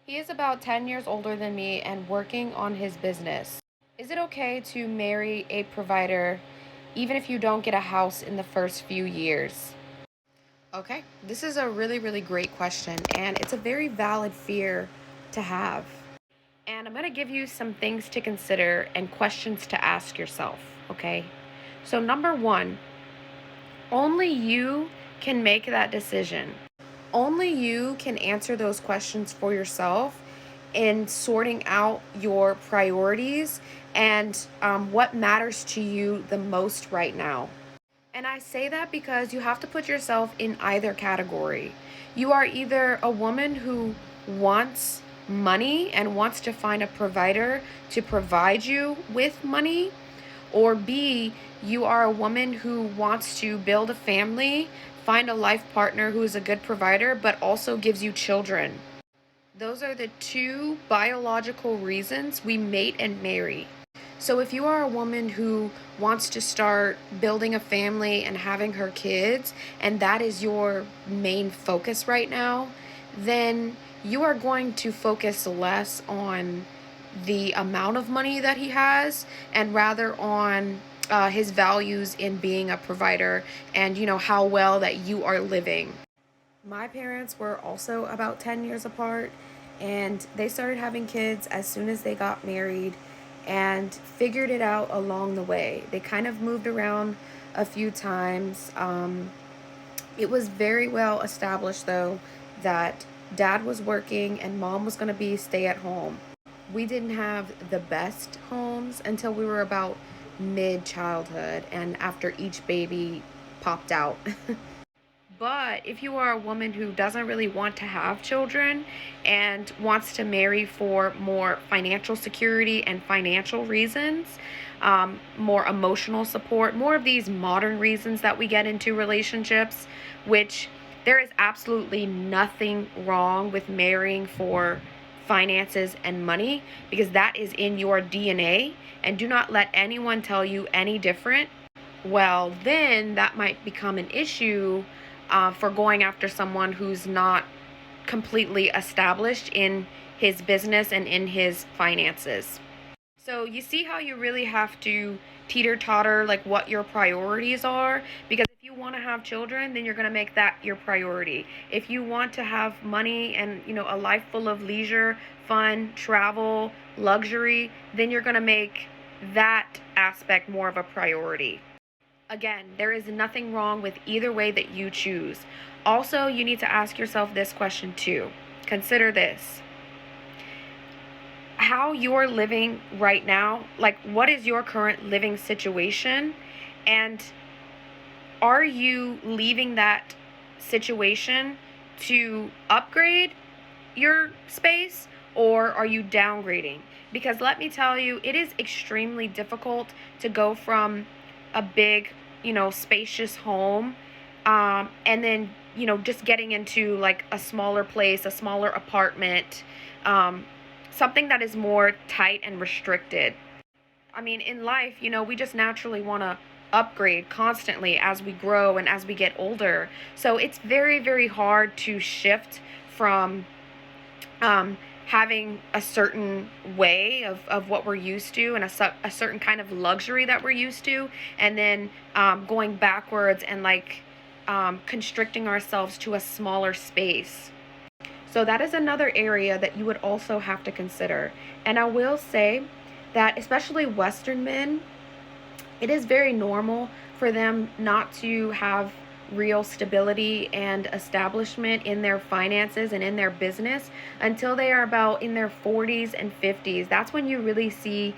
He is about 10 years older than me and working on his business. Is it okay to marry a provider even if you don't get a house in the first few years? Okay, this is a really, really great question, and it's a very valid fear to have. And I'm going to give you some things to consider and questions to ask yourself, okay? So, number one, only you can make that decision. Only you can answer those questions for yourself in sorting out your priorities and what matters to you the most right now. And I say that because you have to put yourself in either category. You are either a woman who wants money and wants to find a provider to provide you with money, or B, you are a woman who wants to build a family, find a life partner who is a good provider, but also gives you children. Those are the two biological reasons we mate and marry. So if you are a woman who wants to start building a family and having her kids, and that is your main focus right now, then you are going to focus less on the amount of money that he has and rather on his values in being a provider and how well that you are living. My parents were also about 10 years apart, and they started having kids as soon as they got married and figured it out along the way. They kind of moved around a few times. It was very well established, though, that dad was working and mom was going to be stay at home. We didn't have the best homes until we were about mid childhood and after each baby popped out. But if you are a woman who doesn't really want to have children and wants to marry for more financial security and financial reasons, more emotional support, more of these modern reasons that we get into relationships, which there is absolutely nothing wrong with marrying for finances and money because that is in your DNA, and do not let anyone tell you any different. Well, then that might become an issue for going after someone who's not completely established in his business and in his finances. So you see how you really have to teeter totter like what your priorities are, because if you want to have children, then you're going to make that your priority. If you want to have money and a life full of leisure, fun, travel, luxury, then you're going to make that aspect more of a priority. Again, there is nothing wrong with either way that you choose. Also, you need to ask yourself this question too. Consider this. How you're living right now, like what is your current living situation? And are you leaving that situation to upgrade your space, or are you downgrading? Because let me tell you, it is extremely difficult to go from a big, spacious home, and then, just getting into like a smaller place, a smaller apartment, something that is more tight and restricted. I mean, in life, we just naturally want to upgrade constantly as we grow and as we get older. So it's very, very hard to shift from having a certain way of what we're used to and a certain kind of luxury that we're used to, and then going backwards and like constricting ourselves to a smaller space. So that is another area that you would also have to consider. And I will say that especially Western men, it is very normal for them not to have real stability and establishment in their finances and in their business until they are about in their 40s and 50s. That's when you really see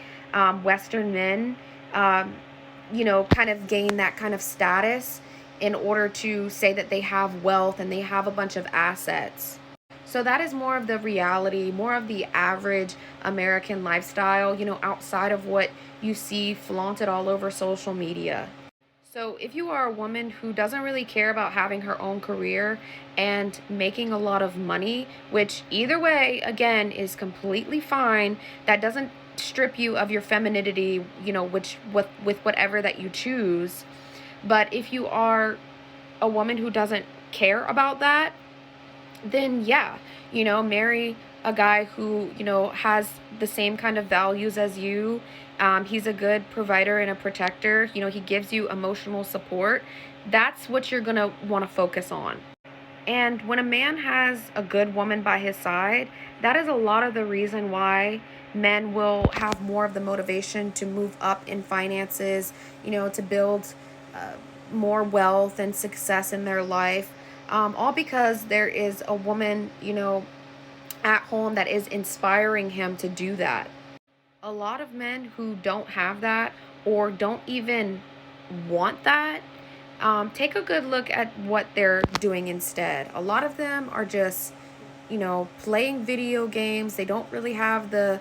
Western men, kind of gain that kind of status in order to say that they have wealth and they have a bunch of assets. So that is more of the reality, more of the average American lifestyle, outside of what you see flaunted all over social media. So if you are a woman who doesn't really care about having her own career and making a lot of money, which either way, again, is completely fine, that doesn't strip you of your femininity, which with whatever that you choose. But if you are a woman who doesn't care about that, then yeah, marry a guy who, has the same kind of values as you. He's a good provider and a protector. He gives you emotional support. That's what you're going to want to focus on. And when a man has a good woman by his side, that is a lot of the reason why men will have more of the motivation to move up in finances, to build more wealth and success in their life. All because there is a woman, at home that is inspiring him to do that. A lot of men who don't have that or don't even want that, take a good look at what they're doing instead. A lot of them are just, playing video games. They don't really have the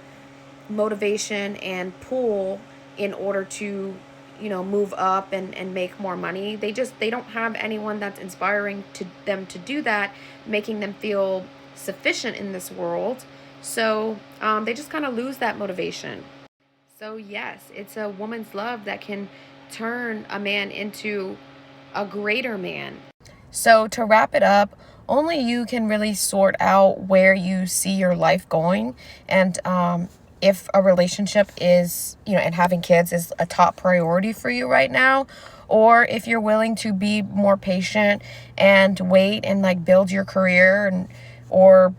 motivation and pull in order to, move up and make more money. They don't have anyone that's inspiring to them to do that, making them feel sufficient in this world. So they just kind of lose that motivation. So yes, it's a woman's love that can turn a man into a greater man. So to wrap it up, only you can really sort out where you see your life going, and if a relationship is, and having kids is a top priority for you right now, or if you're willing to be more patient and wait and like build your career and or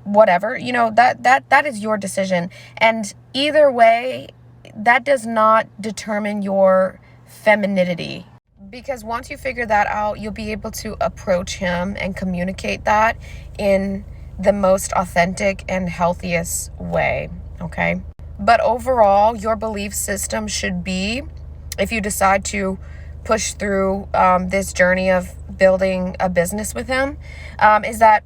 whatever, that is your decision. And either way, that does not determine your femininity. Because once you figure that out, you'll be able to approach him and communicate that in the most authentic and healthiest way, okay? But overall, your belief system should be, if you decide to push through this journey of building a business with him, is that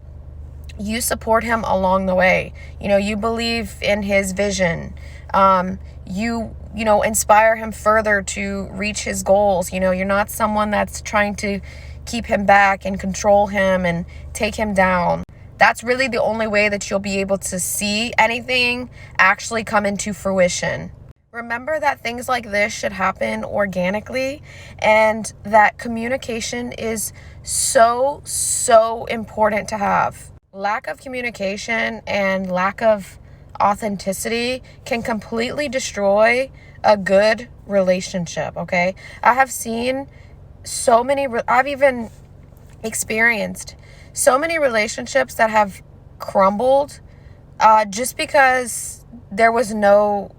you support him along the way. You believe in his vision. You inspire him further to reach his goals. You're not someone that's trying to keep him back and control him and take him down. That's really the only way that you'll be able to see anything actually come into fruition. Remember that things like this should happen organically, and that communication is so, so important to have. Lack of communication and lack of authenticity can completely destroy a good relationship, okay? I have seen I've even experienced so many relationships that have crumbled just because there was no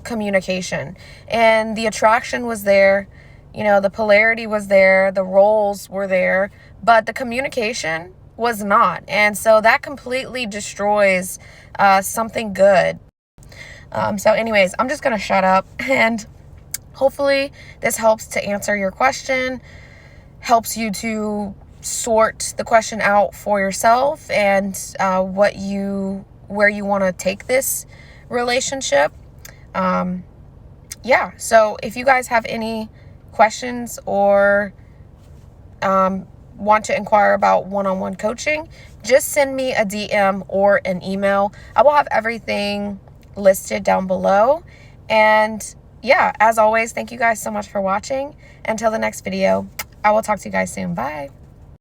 communication. And the attraction was there, the polarity was there, the roles were there, but the communication was not. And so that completely destroys something good. So anyways, I'm just gonna shut up, and hopefully this helps to answer your question, helps you to sort the question out for yourself, and where you want to take this relationship. So if you guys have any questions or want to inquire about one-on-one coaching, just send me a DM or an email. I will have everything listed down below. And as always, thank you guys so much for watching. Until the next video, I will talk to you guys soon. Bye.